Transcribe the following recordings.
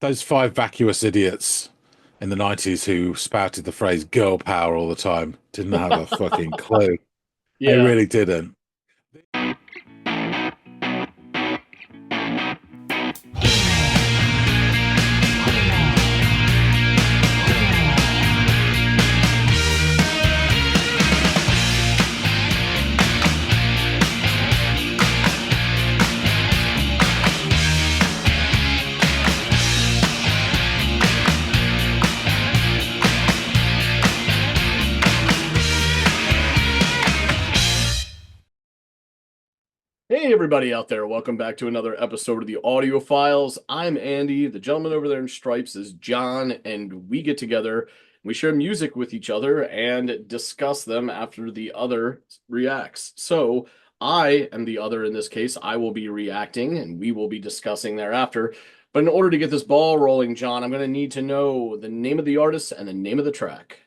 Those five vacuous idiots in the 90s who spouted the phrase girl power all the time didn't have a fucking clue. They Yeah. really didn't. Hey, everybody out there. Welcome back to another episode of the Audiophiles. I'm Andy. The gentleman over there in stripes is John, and we get together, we share music with each other, and discuss them after the other reacts. So, I am the other in this case. I will be reacting, and we will be discussing thereafter. But in order to get this ball rolling, John, I'm going to need to know the name of the artist and the name of the track.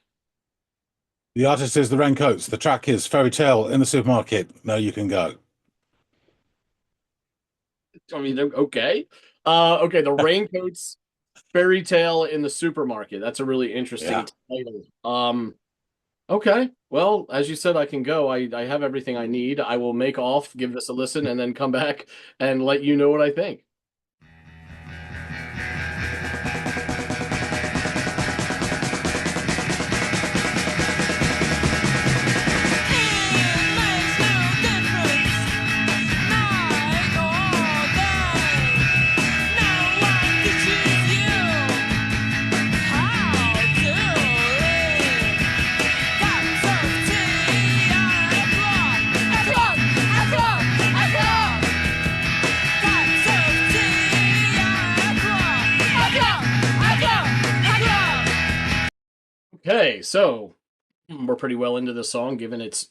The artist is the Raincoats. The track is Fairytale in the supermarket. Now you can go. I mean, okay. Okay, the Raincoats Fairytale in the supermarket. That's a really interesting Yeah. title. Okay. Well, as you said, I can go. I have everything I need. I will make off, give this a listen, and then come back and let you know what I think. Okay, so we're pretty well into the song, given its,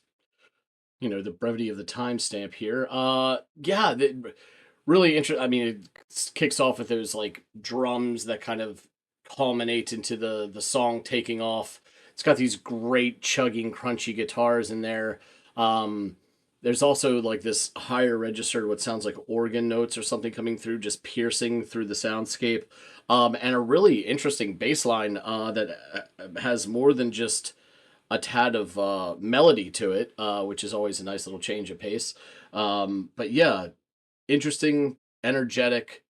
the brevity of the timestamp here. Yeah, really interesting. I mean, it kicks off with those like drums that kind of culminate into the song taking off. It's got these great chugging, crunchy guitars in there. Um, there's also like this higher register, what sounds like organ notes or something coming through, just piercing through the soundscape. And a really interesting bass line that has more than just a tad of melody to it, which is always a nice little change of pace. But yeah, interesting, energetic,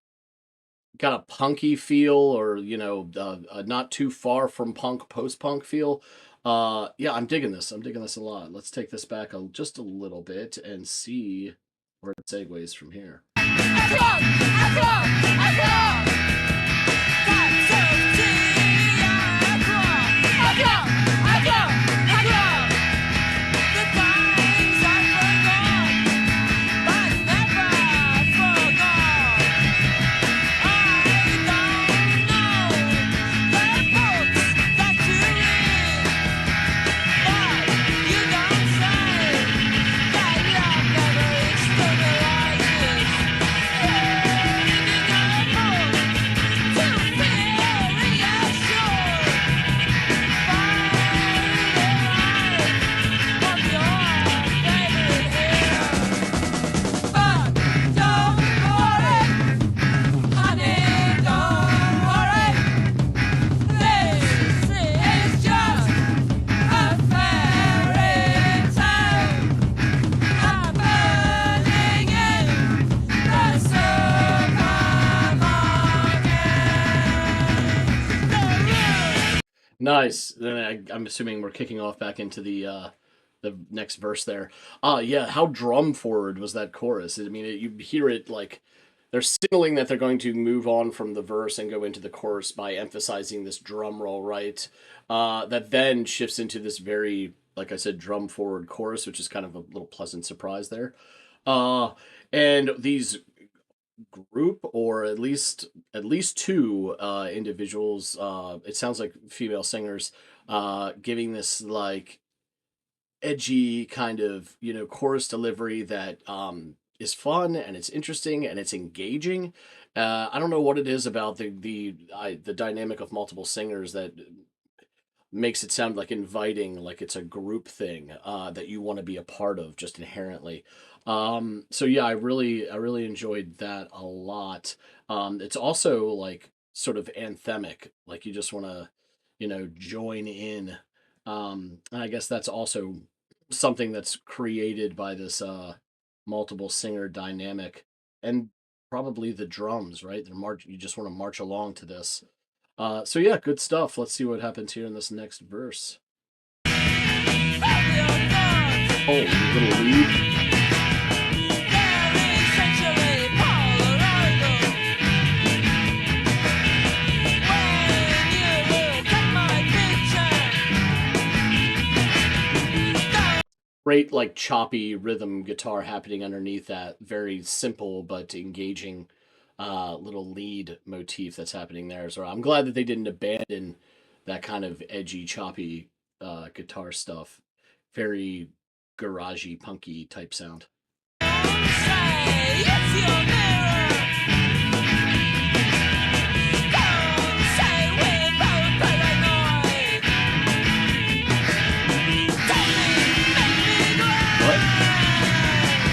got a punky feel, or not too far from punk, post punk feel. Yeah, I'm digging this. I'm digging this a lot. Let's take this back just a little bit and see where it segues from here. Nice. Then I'm assuming we're kicking off back into the next verse there. Yeah, how drum forward was that chorus? I mean, you hear it like they're signaling that they're going to move on from the verse and go into the chorus by emphasizing this drum roll, right? That then shifts into this very, like I said, drum forward chorus, which is kind of a little pleasant surprise there. Uh, and these group, or at least two individuals, it sounds like female singers, giving this like edgy kind of chorus delivery that is fun, and it's interesting, and it's engaging. I don't know what it is about the dynamic of multiple singers that makes it sound like inviting, like it's a group thing that you want to be a part of just inherently. So yeah, I really enjoyed that a lot. It's also like sort of anthemic, like you just want to, join in. And I guess that's also something that's created by this multiple singer dynamic, and probably the drums, right? They're march. You just want to march along to this. So yeah, good stuff. Let's see what happens here in this next verse. Oh, little lead. Great, like choppy rhythm guitar happening underneath that. Very simple but engaging little lead motif that's happening there as well. I'm glad that they didn't abandon that kind of edgy, choppy guitar stuff. Very garagey, punky type sound.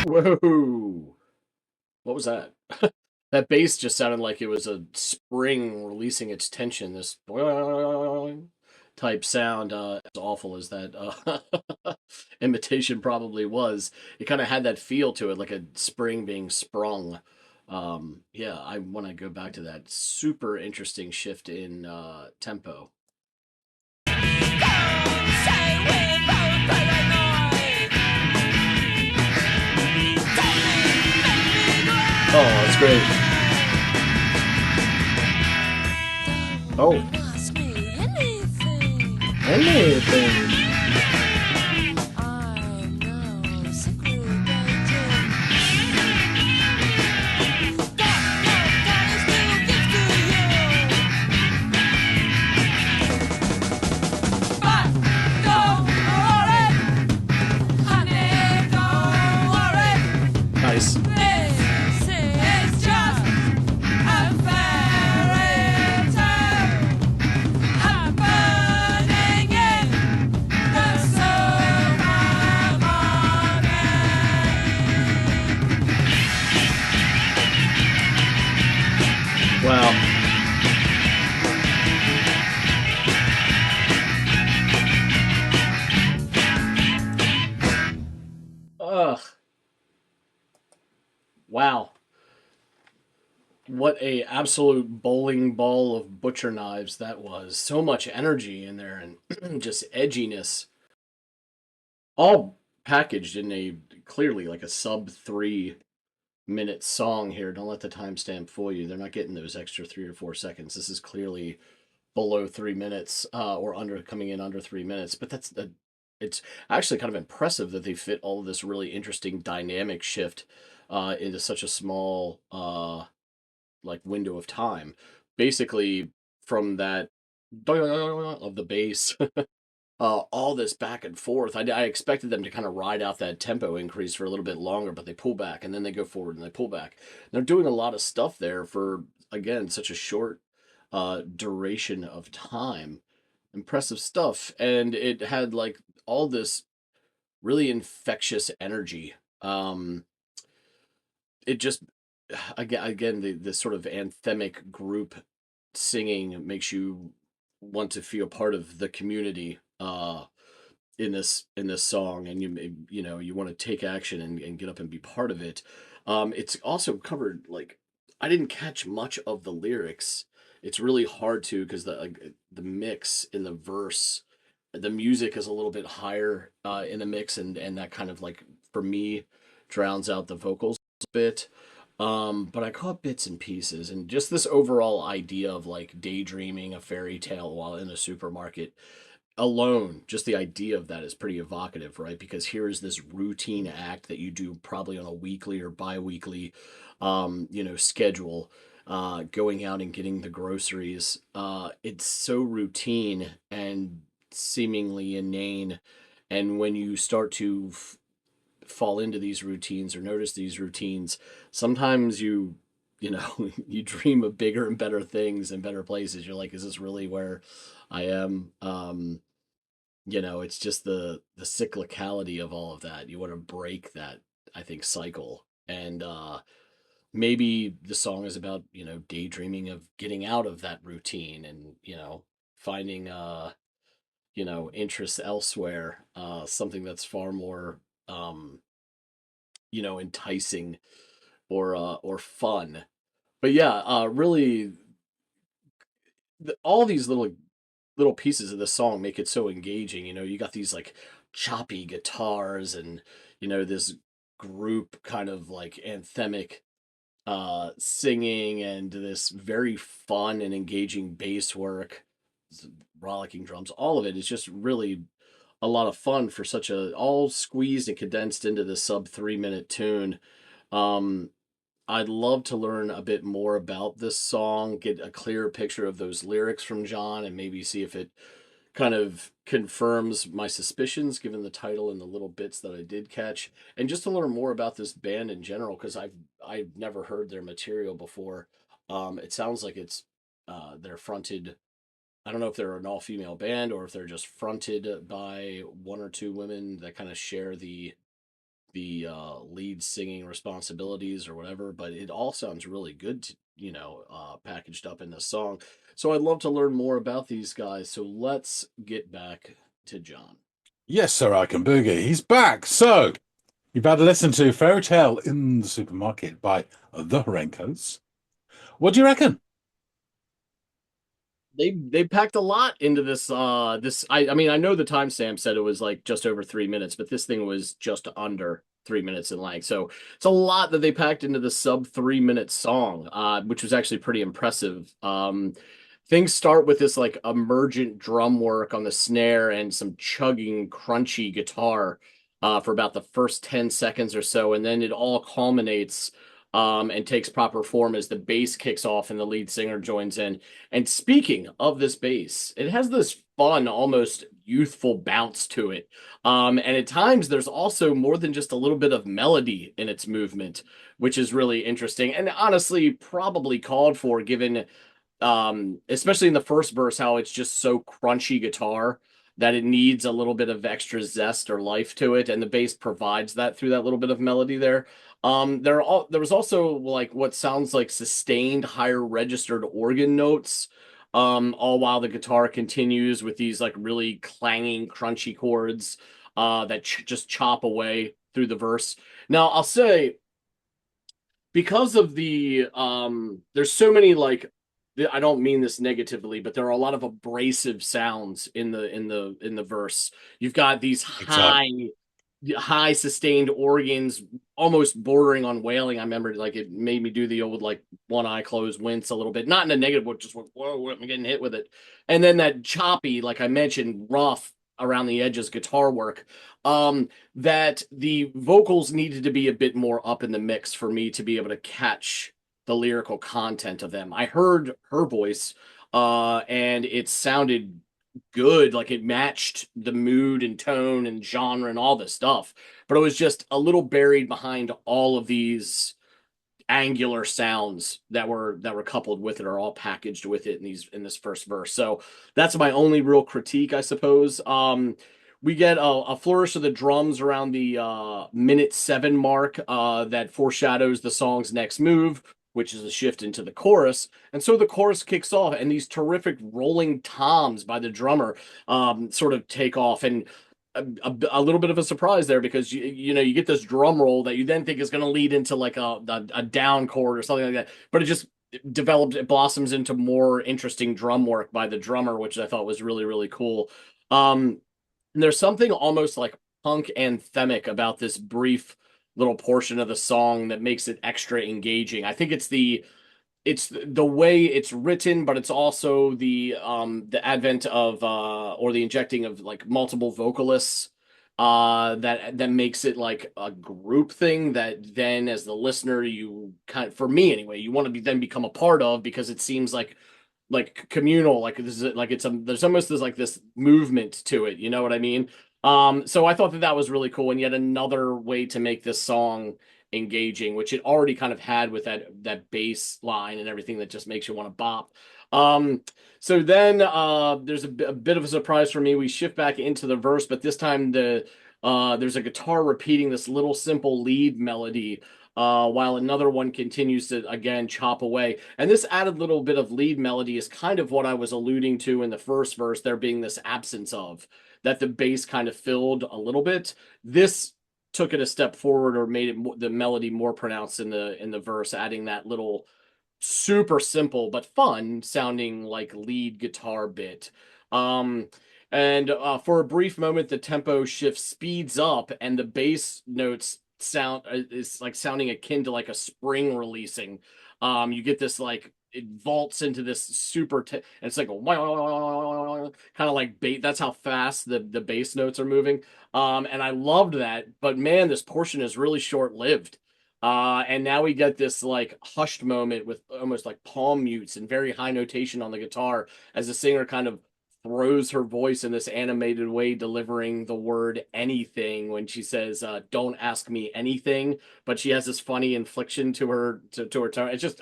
What? Whoa! What was that? That bass just sounded like it was a spring releasing its tension. This boing type sound, as awful as that imitation probably was, it kind of had that feel to it, like a spring being sprung. Yeah, I want to go back to that super interesting shift in tempo. Oh, that's great. Oh, anything. Nice. Wow. Ugh. Wow. What a absolute bowling ball of butcher knives that was. So much energy in there and just edginess. All packaged in a clearly like a sub 3 minute song here. Don't let the timestamp fool you. They're not getting those extra 3 or 4 seconds. This is clearly below 3 minutes, or under, coming in under 3 minutes. But it's actually kind of impressive that they fit all of this really interesting dynamic shift into such a small like window of time. Basically, from that of the bass, all this back and forth. I expected them to kind of ride out that tempo increase for a little bit longer, but they pull back and then they go forward and they pull back. They're doing a lot of stuff there for, again, such a short duration of time. Impressive stuff. And it had like all this really infectious energy. It just, again, the sort of anthemic group singing makes you want to feel part of the community in this song, and you want to take action and get up and be part of it. It's also covered, like, I didn't catch much of the lyrics. It's really hard to, because the mix in the verse, the music is a little bit higher in the mix, and that kind of, like, for me, drowns out the vocals a bit. But I caught bits and pieces, and just this overall idea of like daydreaming a fairy tale while in a supermarket alone, just the idea of that is pretty evocative, right? Because here is this routine act that you do probably on a weekly or bi-weekly schedule, going out and getting the groceries. It's so routine and seemingly inane, and when you start to fall into these routines or notice these routines, sometimes you dream of bigger and better things and better places. You're like, is this really where I am? It's just the cyclicality of all of that. You want to break that, I think, cycle. And maybe the song is about, daydreaming of getting out of that routine and, finding interests elsewhere, something that's far more um, enticing or fun. But yeah, really all these little pieces of the song make it so engaging. You got these like choppy guitars and this group kind of like anthemic singing and this very fun and engaging bass work, s- rollicking drums. All of it is just really a lot of fun for such a all squeezed and condensed into the sub 3 minute tune. Um, I'd love to learn a bit more about this song, get a clearer picture of those lyrics from John, and maybe see if it kind of confirms my suspicions given the title and the little bits that I did catch, and just to learn more about this band in general because I've never heard their material before. It sounds like they're fronted. I don't know if they're an all female band or if they're just fronted by one or two women that kind of share the lead singing responsibilities or whatever, but it all sounds really good, packaged up in this song. So I'd love to learn more about these guys. So let's get back to John. Yes, sir, I can boogie. He's back. So you've had to listen to Fairytale in the Supermarket by the Raincoats. What do you reckon? They packed a lot into this. I mean, I know the timestamp said it was like just over 3 minutes, but this thing was just under 3 minutes in length. So it's a lot that they packed into the sub 3 minute song, which was actually pretty impressive. Things start with this like emergent drum work on the snare and some chugging, crunchy guitar for about the first 10 seconds or so, and then it all culminates and takes proper form as the bass kicks off and the lead singer joins in. And speaking of this bass, it has this fun, almost youthful bounce to it. And at times, there's also more than just a little bit of melody in its movement, which is really interesting and honestly probably called for given especially in the first verse how it's just so crunchy guitar that it needs a little bit of extra zest or life to it, and the bass provides that through that little bit of melody there. There was also like what sounds like sustained higher registered organ notes, all while the guitar continues with these like really clanging crunchy chords that just chop away through the verse. Now I'll say because of there's so many like I don't mean this negatively, but there are a lot of abrasive sounds in the verse. You've got these Big time. high sustained organs almost bordering on wailing. I remember like it made me do the old like one eye closed wince a little bit, not in a negative way, just whoa, I'm getting hit with it. And then that choppy, like I mentioned, rough around the edges guitar work. That the vocals needed to be a bit more up in the mix for me to be able to catch the lyrical content of them. I heard her voice, and it sounded good, like it matched the mood and tone and genre and all this stuff. But it was just a little buried behind all of these angular sounds that were coupled with it or all packaged with it in this first verse. So that's my only real critique, I suppose. We get a flourish of the drums around the minute 7 mark that foreshadows the song's next move, which is a shift into the chorus. And so the chorus kicks off, and these terrific rolling toms by the drummer sort of take off. And a little bit of a surprise there because you get this drum roll that you then think is going to lead into like a down chord or something like that, but it blossoms into more interesting drum work by the drummer, which I thought was really really cool. And there's something almost like punk anthemic about this brief little portion of the song that makes it extra engaging. I think it's the way it's written, but it's also the advent of or the injecting of like multiple vocalists that makes it like a group thing that then as the listener you kind of, for me anyway, you want to then become a part of because it seems like communal, like this is like there's almost this like this movement to it, you know what I mean? So I thought that that was really cool and yet another way to make this song engaging, which it already kind of had with that bass line and everything that just makes you want to bop. Um, so then there's a bit of a surprise for me. We shift back into the verse, but this time there's a guitar repeating this little simple lead melody while another one continues to again chop away. And this added little bit of lead melody is kind of what I was alluding to in the first verse, there being this absence of that the bass kind of filled a little bit. This took it a step forward or made it the melody more pronounced in the verse, adding that little super simple but fun sounding like lead guitar bit. Um, and for a brief moment, the tempo shift speeds up, and the bass notes sound is like sounding akin to like a spring releasing. You get this like it vaults into this super, and it's like a kind of like bait. That's how fast the bass notes are moving. And I loved that, but man, this portion is really short lived. And now we get this like hushed moment with almost like palm mutes and very high notation on the guitar as the singer kind of throws her voice in this animated way, delivering the word anything when she says, "Don't ask me anything." But she has this funny inflection to her to her tone. It's just,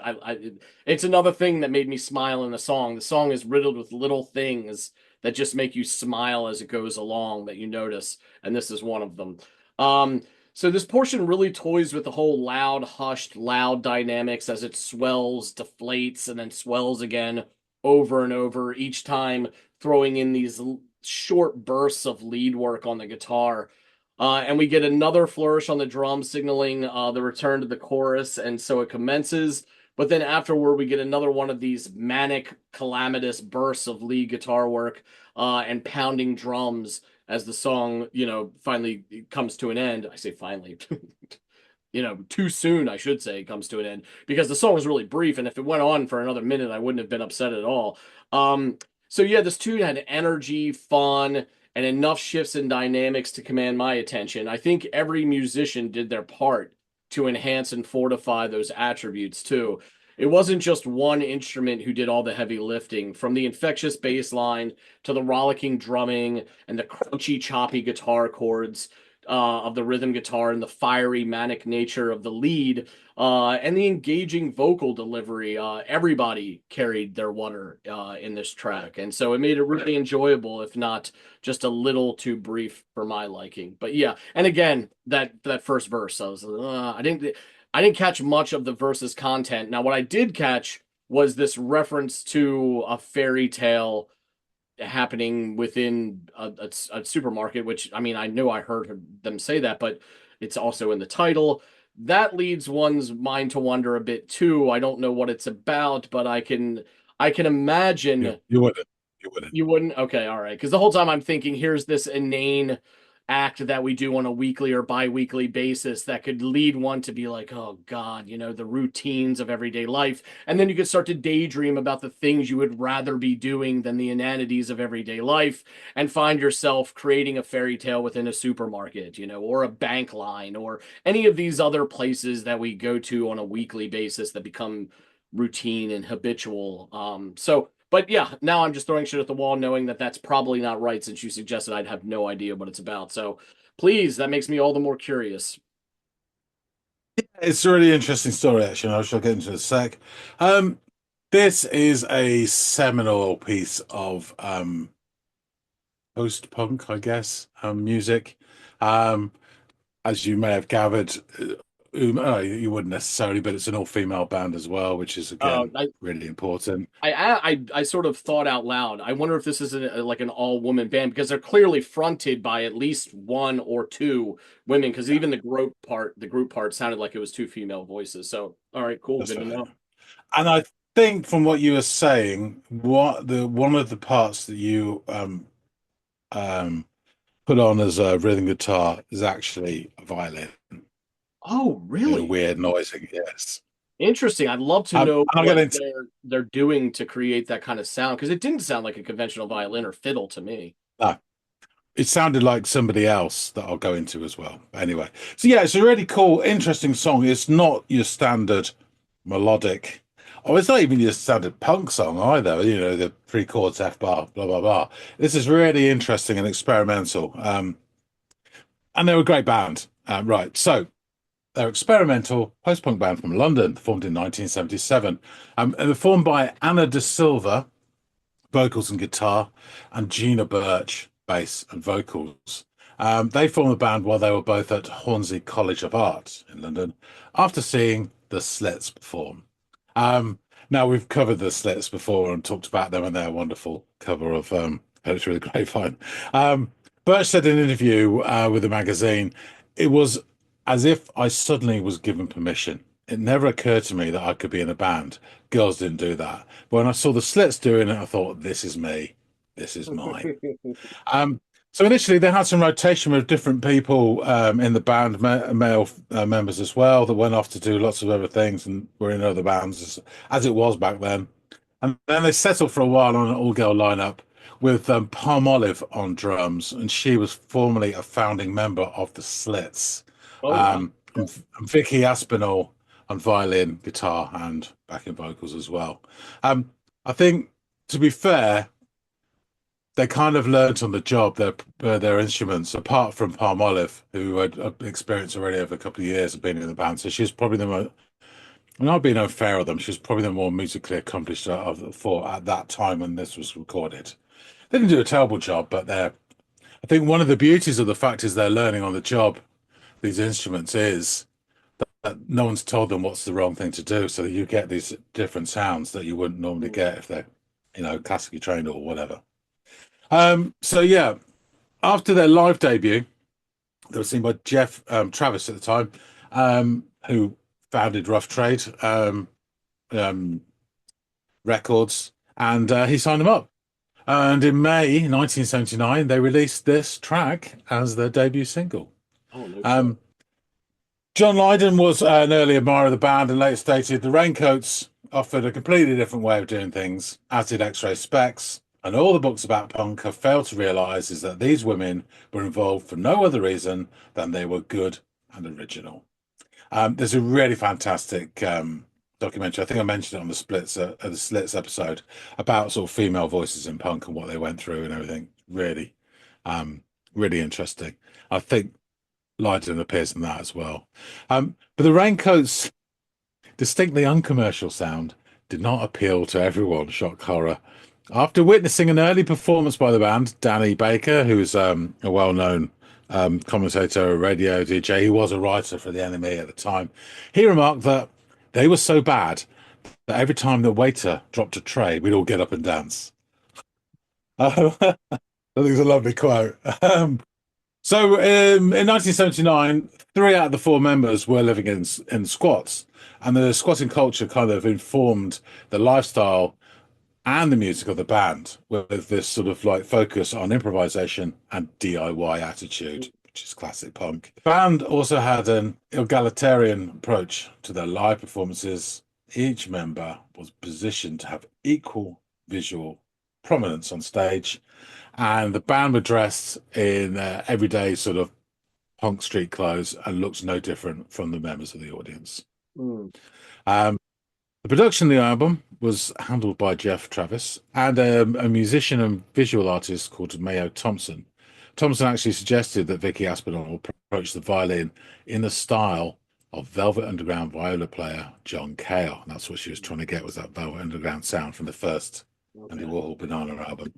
it's another thing that made me smile in the song. The song is riddled with little things that just make you smile as it goes along that you notice, and this is one of them. Um, so this portion really toys with the whole loud, hushed, loud dynamics as it swells, deflates, and then swells again over and over, each time throwing in these short bursts of lead work on the guitar. And we get another flourish on the drum, signaling the return to the chorus, and so it commences. But then afterward, we get another one of these manic, calamitous bursts of lead guitar work and pounding drums as the song, finally comes to an end. I say finally, too soon, I should say, comes to an end because the song was really brief. And if it went on for another minute, I wouldn't have been upset at all. So yeah, this tune had energy, fun, and enough shifts in dynamics to command my attention. I think every musician did their part to enhance and fortify those attributes too. It wasn't just one instrument who did all the heavy lifting, from the infectious bass line to the rollicking drumming and the crunchy, choppy guitar chords of the rhythm guitar and the fiery, manic nature of the lead and the engaging vocal delivery. Everybody carried their water in this track, and so it made it really enjoyable, if not just a little too brief for my liking. But yeah, and again, that first verse, I didn't catch much of the verse's content. Now, what I did catch was this reference to a fairy tale happening within a supermarket, which I mean, I know I heard them say that, but it's also in the title. That leads one's mind to wonder a bit too. I don't know what it's about, but I can imagine You wouldn't. You wouldn't. you wouldn't? Okay, all right. Because the whole time I'm thinking, here's this inane act that we do on a weekly or bi-weekly basis that could lead one to be like, oh God, the routines of everyday life. And then you could start to daydream about the things you would rather be doing than the inanities of everyday life and find yourself creating a fairy tale within a supermarket, or a bank line or any of these other places that we go to on a weekly basis that become routine and habitual. But yeah, now I'm just throwing shit at the wall, knowing that that's probably not right since you suggested I'd have no idea what it's about. So please, that makes me all the more curious. It's a really interesting story, actually, and I shall get into it in a sec. Um, this is a seminal piece of post-punk, I guess, music. Um, as you may have gathered, you wouldn't necessarily, but it's an all-female band as well, which is Uh, again I, really important. I sort of thought out loud. I wonder if this is like an all-woman band because they're clearly fronted by at least one or two women. Because Yeah, even the group part sounded like it was two female voices. So all right, cool, that's good to right. know. And I think from what you were saying, what the one of the parts that you um put on as a rhythm guitar is actually a violin. Oh, A really? weird noising, yes. Interesting. I'd love to know And I'll get what into they're doing to create that kind of sound because it didn't sound like a conventional violin or fiddle to me. that. It sounded like somebody else that I'll go into as well. Anyway, so yeah, it's a really cool, interesting song. It's not your standard melodic, or it's not even your standard punk song either. The three chords, F bar, blah blah blah. This is really interesting and experimental. And they're a great band. Right, so they're experimental post-punk band from London, formed in 1977, and they're formed by Anna De Silva, vocals and guitar, and Gina Birch, bass and vocals. They formed the band while they were both at Hornsey College of Art in London after seeing the Slits perform. Um, Now, we've covered the Slits before and talked about them and their wonderful cover of Poetry of the Grapevine. Um, Birch said in an interview with the magazine, it was as if I suddenly was given permission. It never occurred to me that I could be in a band. Girls didn't do that. But when I saw the Slits doing it, I thought, this is me. This is mine. Um, so initially, they had some rotation with different people in the band, male members as well, that went off to do lots of other things and were in other bands, as it was back then. And then they settled for a while on an all-girl lineup with Palm Olive on drums, and she was formerly a founding member of the Slits. Oh wow. And Vicky Aspinall on violin, guitar, and backing vocals as well. I think, to be fair, they kind of learnt on the job their instruments, apart from Palm Olive, who had experience already over a couple of years of being in the band. So she's probably the most, not being unfair of them, she's probably the more musically accomplished of the four at that time when this was recorded. They didn't do a terrible job, but I think one of the beauties of the fact is they're learning on the job these instruments is that no one's told them what's the wrong thing to do. So you get these different sounds that you wouldn't normally get if they're, classically trained or whatever. So yeah, after their live debut, they were seen by Jeff Travis at the time, who founded Rough Trade um, Records, and he signed them up. And in May 1979, they released this track as their debut single. Oh no. Um, John Lydon was an early admirer of the band and later stated the Raincoats offered a completely different way of doing things, as did X-Ray Specs. And all the books about punk have failed to realise is that these women were involved for no other reason than they were good and original. There's a really fantastic documentary. I think I mentioned it on the Slits episode about sort of female voices in punk and what they went through and everything. Really, really interesting. I think Lydon appears in that as well. But the Raincoats' distinctly uncommercial sound did not appeal to everyone, shock horror. After witnessing an early performance by the band, Danny Baker, who's a well-known commentator, radio DJ, he was a writer for the NME at the time, he remarked that they were so bad that every time the waiter dropped a tray, we'd all get up and dance. I think it's a lovely quote. In 1979, three out of the four members were living in squats, and the squatting culture kind of informed the lifestyle and the music of the band with this sort of like focus on improvisation and DIY attitude, which is classic punk. The band also had an egalitarian approach to their live performances. Each member was positioned to have equal visual prominence on stage, and the band were dressed in everyday sort of punk street clothes and looks no different from the members of the audience. Um, the production of the album was handled by Jeff Travis and a musician and visual artist called Mayo Thompson. Thompson actually suggested that Vicky Aspinall approach the violin in the style of Velvet Underground viola player John Cale. And that's what she was trying to get, was that Velvet Underground sound from the first Andy Warhol Banana album.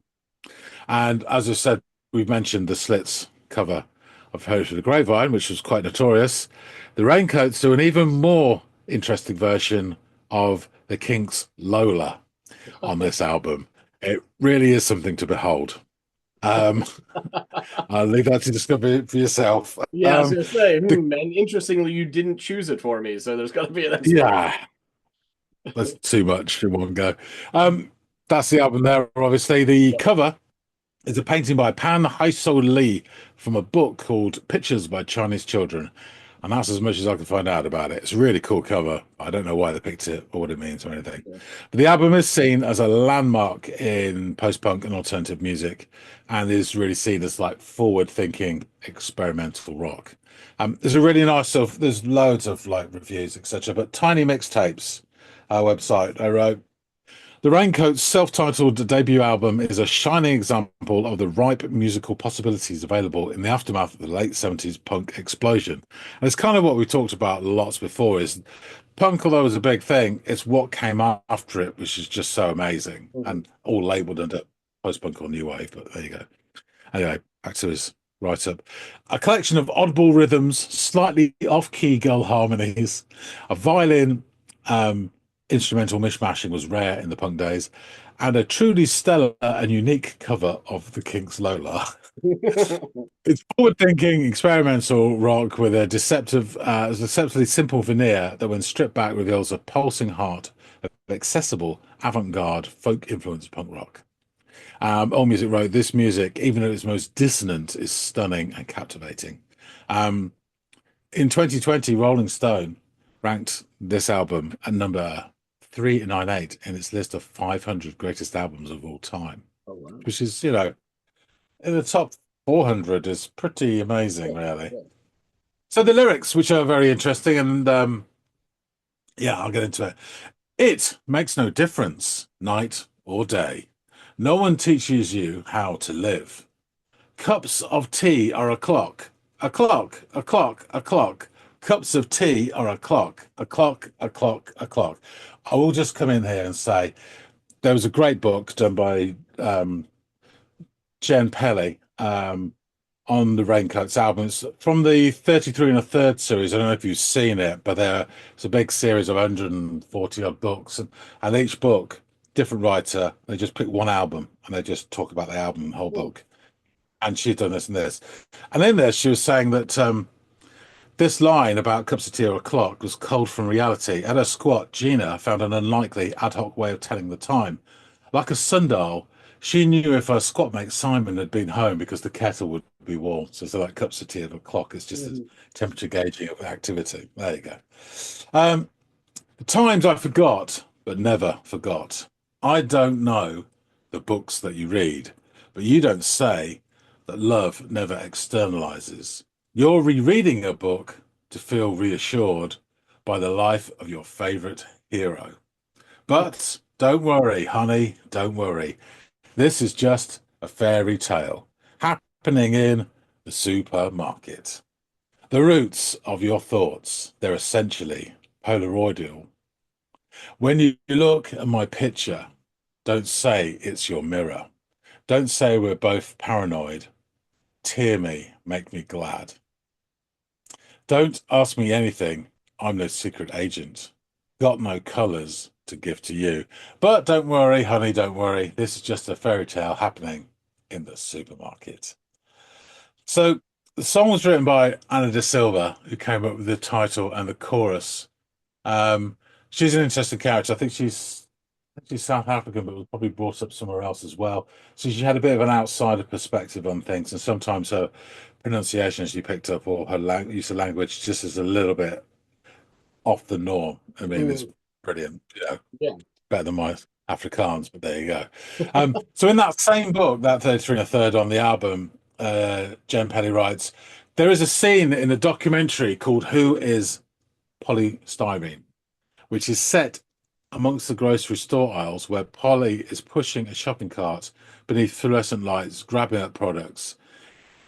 And as I said, we've mentioned the Slits cover of Poetry of the Grapevine, which was quite notorious. The Raincoats do an even more interesting version of the Kinks' Lola on this album. It really is something to behold. I'll leave that to discover it for yourself. Yeah, I was gonna say, and interestingly, you didn't choose it for me, so there's got to be an explanation. Yeah, that's too much in one go. That's the album there, obviously. The cover is a painting by Pan Haisol Lee from a book called Pictures by Chinese Children. And that's as much as I can find out about it. It's a really cool cover. I don't know why they picked it or what it means or anything. Yeah. But the album is seen as a landmark in post-punk and alternative music and is really seen as like forward-thinking experimental rock. There's a really nice there's loads of like reviews, etc. But Tiny Mixtapes, our website, I wrote, the Raincoats' self-titled debut album is a shining example of the ripe musical possibilities available in the aftermath of the late 70s punk explosion. And it's kind of what we talked about lots before, is punk, although it was a big thing, it's what came after it, which is just so amazing, and all labelled under post-punk or new wave, but there you go. Anyway, back to his Right up. A collection of oddball rhythms, slightly off-key girl harmonies, a violin instrumental mishmashing was rare in the punk days, and a truly stellar and unique cover of the Kinks' Lola. It's forward-thinking experimental rock with a deceptively simple veneer that, when stripped back, reveals a pulsing heart of accessible, avant-garde, folk-influenced punk rock. AllMusic wrote, "This music, even at its most dissonant, is stunning and captivating." Um, in 2020, Rolling Stone ranked this album at number 398 in its list of 500 greatest albums of all time, Oh wow. which is, in the top 400 is pretty amazing, Yeah, really. yeah. So the lyrics, which are very interesting, and yeah, I'll get into it. It makes no difference, night or day. No one teaches you how to live. Cups of tea are a clock. A clock, a clock, a clock. Cups of tea are a clock. A clock, a clock, a clock. I will just come in here and say there was a great book done by Jen Pelly on the Raincoats albums from the 33 and a third series. I don't know if you've seen it, but it's a big series of 140 odd books, and each book, different writer, they just pick one album and they just talk about the album, the whole Hmm. book. And she'd done this and this. And in there, she was saying that this line about cups of tea or a clock was culled from reality. At her squat, Gina found an unlikely ad hoc way of telling the time. Like a sundial, she knew if her squat mate Simon had been home because the kettle would be warm. So like cups of tea or a clock is just a Mhm. temperature gauging of activity. There you go. Um, the times I forgot, but never forgot. I don't know the books that you read, but you don't say that love never externalizes. You're rereading a book to feel reassured by the life of your favorite hero. But don't worry, honey, don't worry. This is just a fairy tale happening in the supermarket. The roots of your thoughts, they're essentially Polaroidal. When you look at my picture, don't say it's your mirror. Don't say we're both paranoid. Tear me, make me glad. Don't ask me anything. I'm no secret agent. Got no colours to give to you. But don't worry, honey, don't worry. This is just a fairy tale happening in the supermarket. So the song was written by Anna De Silva, who came up with the title and the chorus. Um, she's an interesting character. I think she's South African, but was probably brought up somewhere else as well. So she had a bit of an outsider perspective on things, and sometimes her pronunciation she picked up or her use of language just is a little bit off the norm. I mean, it's Mm. brilliant, Yeah. better than my Afrikaans, but there you go. So in that same book, that 33 and a third on the album, Jen Pelly writes, there is a scene in a documentary called Who is Polystyrene, which is set amongst the grocery store aisles where Polly is pushing a shopping cart beneath fluorescent lights, grabbing at products.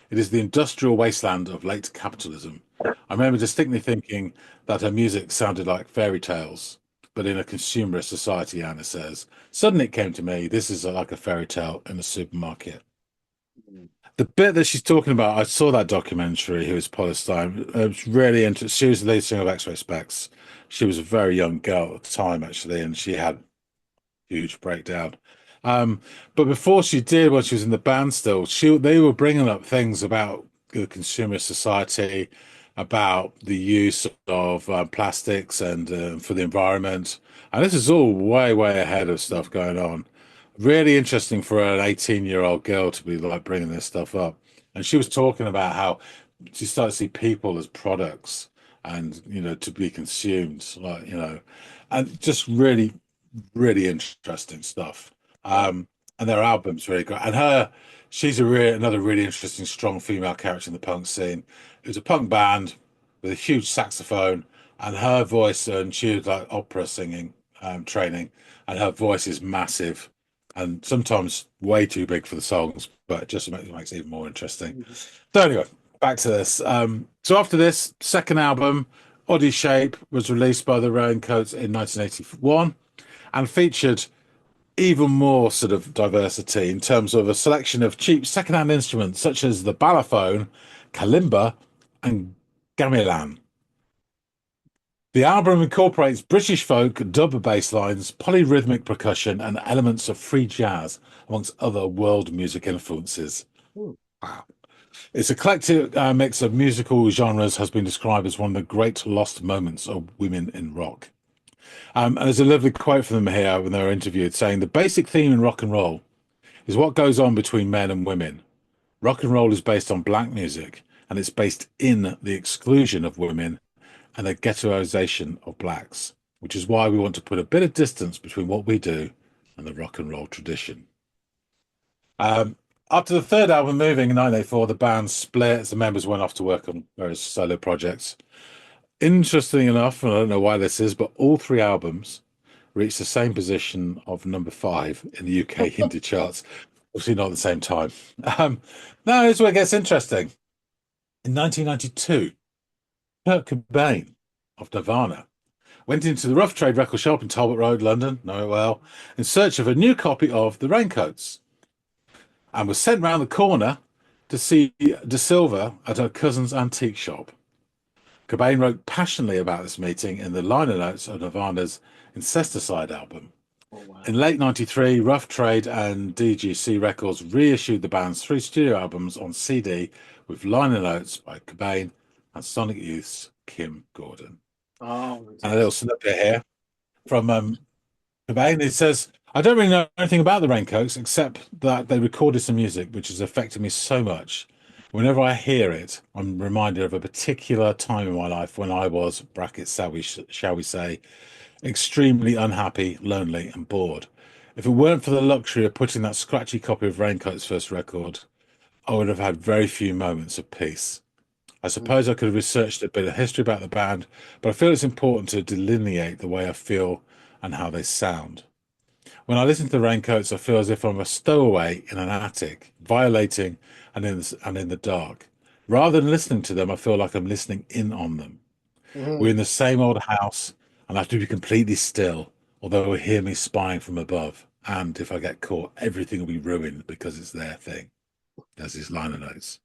It is the industrial wasteland of late capitalism. I remember distinctly thinking that her music sounded like fairy tales, but in a consumerist society, Anna says. Suddenly it came to me, this is like a fairy tale in a supermarket. Mm. The bit that she's talking about, I saw that documentary, Who is Palestine. It was really interesting. She was the lead singer of X-Ray Specs. She was a very young girl at the time, actually, and she had huge breakdown. But before she did, when she was in the band still, they were bringing up things about the consumer society, about the use of plastics and for the environment. And this is all way, way ahead of stuff going on. Really interesting for an 18-year-old girl to be like bringing this stuff up. And she was talking about how she started to see people as products and, to be consumed, like, and just really really interesting stuff. Wow. And their album's really great. And she's another really interesting, strong female character in the punk scene. It was a punk band with a huge saxophone, and her voice, and she was like opera singing training, and her voice is massive and sometimes way too big for the songs, but it just makes it even more interesting. Mhm. So anyway, back to this. So after this second album, Oddie Shape was released by the Raincoats in 1981 and featured even more sort of diversity in terms of a selection of cheap second-hand instruments such as the balafon, kalimba, and gamelan. The album incorporates British folk, dub bass lines, polyrhythmic percussion, and elements of free jazz, amongst other world music influences. Hmm. Wow. Its eclectic mix of musical genres has been described as one of the great lost moments of women in rock. And there's a lovely quote from them here when they were interviewed saying, "The basic theme in rock and roll is what goes on between men and women. Rock and roll is based on black music, and it's based in the exclusion of women and the ghettoization of blacks, which is why we want to put a bit of distance between what we do and the rock and roll tradition." Um, After the third album, Moving in 1984, the band split as the members went off to work on various solo projects. Interesting enough, and I don't know why this is, but all three albums reached the same position of number 5 in the UK Hindi charts. Obviously, not at the same time. Um, Now, here's where it gets interesting. In 1992, Kurt Cobain of Nirvana went into the Rough Trade record shop in Talbot Road, London, know it well, in search of a new copy of the Raincoats, and was sent round the corner to see De Silva at her cousin's antique shop. Cobain wrote passionately about this meeting in the liner notes of Nirvana's Incesticide album. Oh wow. In late '93, Rough Trade and DGC Records reissued the band's 3 studio albums on CD with liner notes by Cobain and Sonic Youth's Kim Gordon. Oh, And a little fantastic. snippet here from Cobain. It says, "I don't really know anything about the Raincoats except that they recorded some music which has affected me so much. Whenever I hear it, I'm reminded of a particular time in my life when I was, brackets, shall we say, extremely unhappy, lonely, and bored. If it weren't for the luxury of putting that scratchy copy of Raincoat's first record, I would have had very few moments of peace. I Mm, suppose I could have researched a bit of history about the band, but I feel it's important to delineate the way I feel and how they sound. When I listen to the Raincoats, I feel as if I'm a stowaway in an attic, violating and in the dark. Rather than listening to them, I feel like I'm listening in on them. We're mhm, in the same old house, and I have to be completely still, although they'll hear me spying from above. And if I get caught, everything will be ruined because it's their thing." There's his liner notes.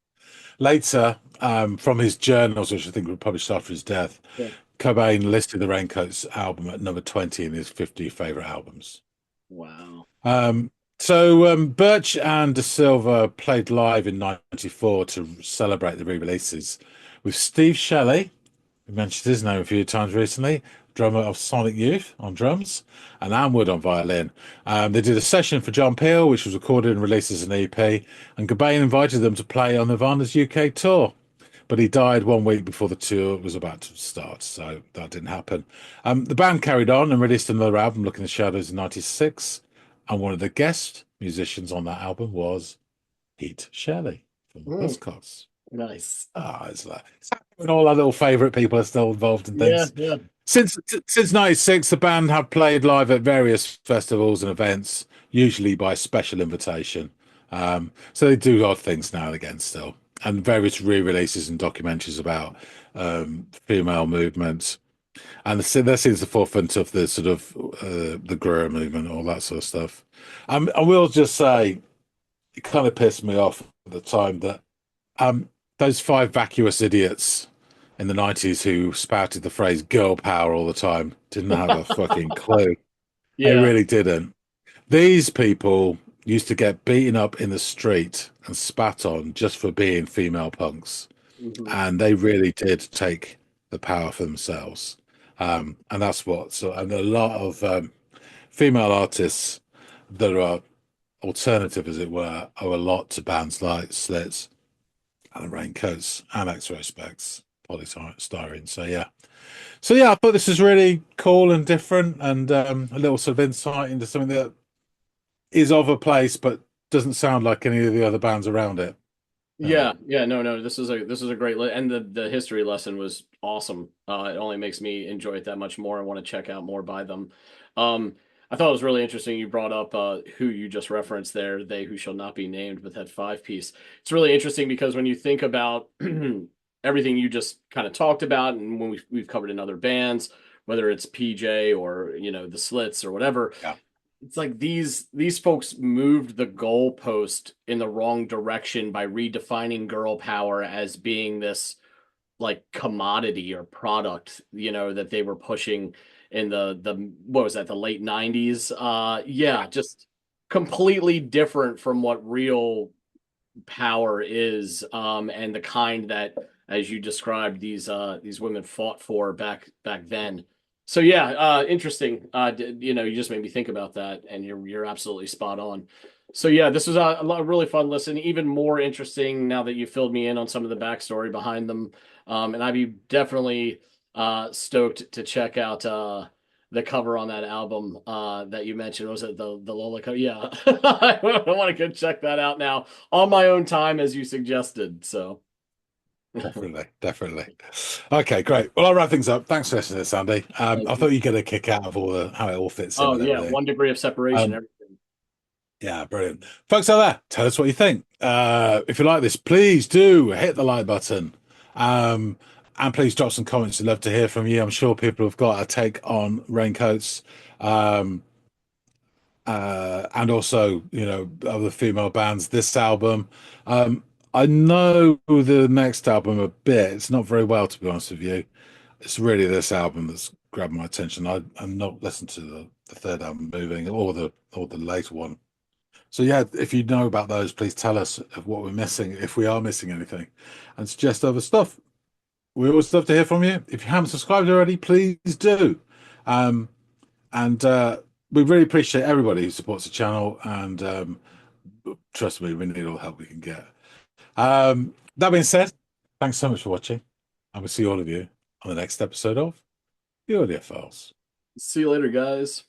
Later, from his journals, which I think were published after his death, yeah. Cobain listed the Raincoats album at number 20 in his 50 favorite albums. Wow. Birch and De Silva played live in '94 to celebrate the re-releases with Steve Shelley, we mentioned his name a few times recently, drummer of Sonic Youth on drums, and Anne Wood on violin. They did a session for John Peel, which was recorded and released as an EP, and Cobain invited them to play on Nirvana's UK tour. But he died 1 week before the tour was about to start, so that didn't happen. The band carried on and released another album, Look in the Shadows, in '96, and one of the guest musicians on that album was Pete Shelley from the Mm, Buzzcocks. nice. Ah, it's like when all our little favourite people are still involved in Yeah, things. yeah. Since '96, the band have played live at various festivals and events, usually by special invitation. So they do odd things now and again still, and various re-releases and documentaries about female movements. And they're seen as the forefront of the sort of the guerrilla movement, all that sort of stuff. I will just say, it kind of pissed me off at the time that um, those 5 vacuous idiots in the '90s who spouted the phrase girl power all the time didn't have a fucking clue. They Yeah. really didn't. These people used to get beaten up in the street and spat on just for being female punks. Mhm. And they really did take the power for themselves. And that's what, so, and a lot of female artists that are alternative, as it were, owe a lot to bands like Slits and Raincoats and X-Ray Specs, polystyrene. So yeah, I thought this was really cool and different, and a little sort of insight into something that is of a place but doesn't sound like any of the other bands around it. Yeah, yeah, no, no, this is a great and the history lesson was awesome. It only makes me enjoy it that much more. I want to check out more by them. I thought it was really interesting you brought up who you just referenced there, they who shall not be named, but that 5 piece. It's really interesting because when you think about everything you just kind of talked about, and when we've covered in other bands, whether it's PJ or the Slits or whatever, Yeah, it's like these folks moved the goalpost in the wrong direction by redefining girl power as being this like commodity or product, that they were pushing in the what was that, the late 90s. Yeah, just completely different from what real power is, and the kind that, as you described, these women fought for back then. So yeah, interesting. You just made me think about that, and you're absolutely spot on. So yeah, this was a really fun listen. Even more interesting now that you filled me in on some of the backstory behind them. And I'd be definitely stoked to check out the cover on that album that you mentioned. Was it the Lola cover? Yeah, I want to go check that out now on my own time, as you suggested. So, Definitely, definitely. Okay, great. Well, I'll wrap things up. Thanks for listening, Sandy. thank I you. thought you'd get a kick out of all the how it all fits in Oh with yeah, everything. 1 degree of separation, Um, everything. yeah, brilliant. Folks out there, tell us what you think. If you like this, please do hit the like button. Um, and please drop some comments. I'd love to hear from you. I'm sure people have got a take on Raincoats. Um, and also, other female bands. This album, um, I know the next album a bit. It's not very well, to be honest with you. It's really this album that's grabbed my attention. I'm not listening to the third album, Moving, or the later one. So yeah, if you know about those, please tell us of what we're missing, if we are missing anything, and suggest other stuff. We always love to hear from you. If you haven't subscribed already, please do. Um, and we really appreciate everybody who supports the channel. And trust me, we need all the help we can get. That being said, thanks so much for watching. And we'll see all of you on the next episode of The Audiophiles. See you later, guys.